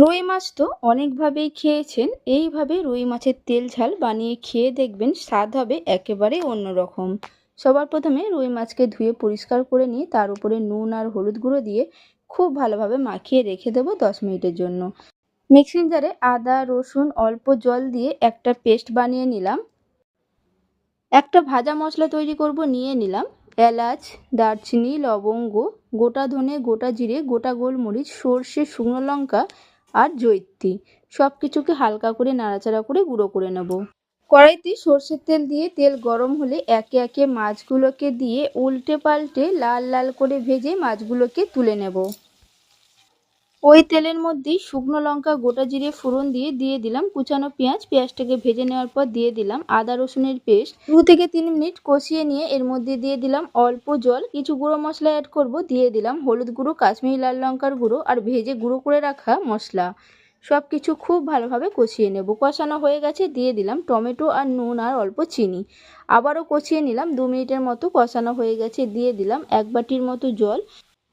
রুই মাছ তো অনেকভাবেই খেয়েছেন। এইভাবে রুই মাছের তেল ঝাল বানিয়ে খেয়ে দেখবেন, স্বাদ হবে একেবারেই অন্যরকম। সবার প্রথমে রুই মাছকে ধুয়ে পরিষ্কার করে নিয়ে তার উপরে নুন আর হলুদ গুঁড়ো দিয়ে খুব ভালোভাবে মাখিয়ে রেখে দেবো 10 মিনিটের জন্য। মিক্সিং জারে আদা রসুন অল্প জল দিয়ে একটা পেস্ট বানিয়ে নিলাম। একটা ভাজা মশলা তৈরি করব, নিয়ে নিলাম এলাচ, দারচিনি, লবঙ্গ, গোটা ধনে, গোটা জিরে, গোটা গোলমরিচ, সর্ষে, শুকনো লঙ্কা আর জয়িত্রী। সব কিছুকে হালকা করে নাড়াচাড়া করে গুঁড়ো করে নেব। কড়াইতে সর্ষের তেল দিয়ে তেল গরম হলে একে একে মাছগুলোকে দিয়ে উল্টে পাল্টে লাল লাল করে ভেজে মাছগুলোকে তুলে নেব। ওই তেলের মধ্যেই শুকনো লঙ্কা, গোটা জিরে ফোড়ন দিয়ে দিয়ে দিলাম কুচানো পেঁয়াজ। পেঁয়াজটাকে ভেজে নেওয়ার পর দিয়ে দিলাম আদা রসুনের পেস্ট। 2 থেকে 3 মিনিট কষিয়ে নিয়ে এর মধ্যে দিয়ে দিলাম অল্প জল, কিছু গুঁড়ো মশলা অ্যাড করব। দিয়ে দিলাম হলুদ গুঁড়ো, কাশ্মীরি লাল লঙ্কার গুঁড়ো আর ভেজে গুঁড়ো করে রাখা মশলা। সব কিছু খুব ভালোভাবে কষিয়ে নেব। কষানো হয়ে গেছে, দিয়ে দিলাম টমেটো আর নুন আর অল্প চিনি। আবারও কষিয়ে নিলাম। 2 মিনিটের মতো কষানো হয়ে গেছে, দিয়ে দিলাম 1 বাটির মতো জল।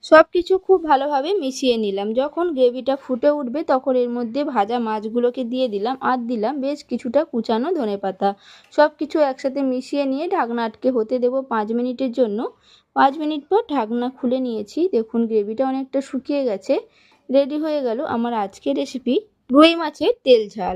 সব কিছু খুব ভালোভাবে মিশিয়ে নিলাম। যখন গ্রেভিটা ফুটে উঠবে তখন এর মধ্যে ভাজা মাছগুলোকে দিয়ে দিলাম আর দিলাম বেশ কিছুটা কুচানো ধনেপাতা। সব কিছু একসাথে মিশিয়ে নিয়ে ঢাকনা আটকে হতে দেবো 5 মিনিটের জন্য। 5 মিনিট পর ঢাকনা খুলে নিয়েছি। দেখুন গ্রেভিটা অনেকটা শুকিয়ে গেছে। রেডি হয়ে গেল আমার আজকের রেসিপি রুই মাছের তেল ঝাল।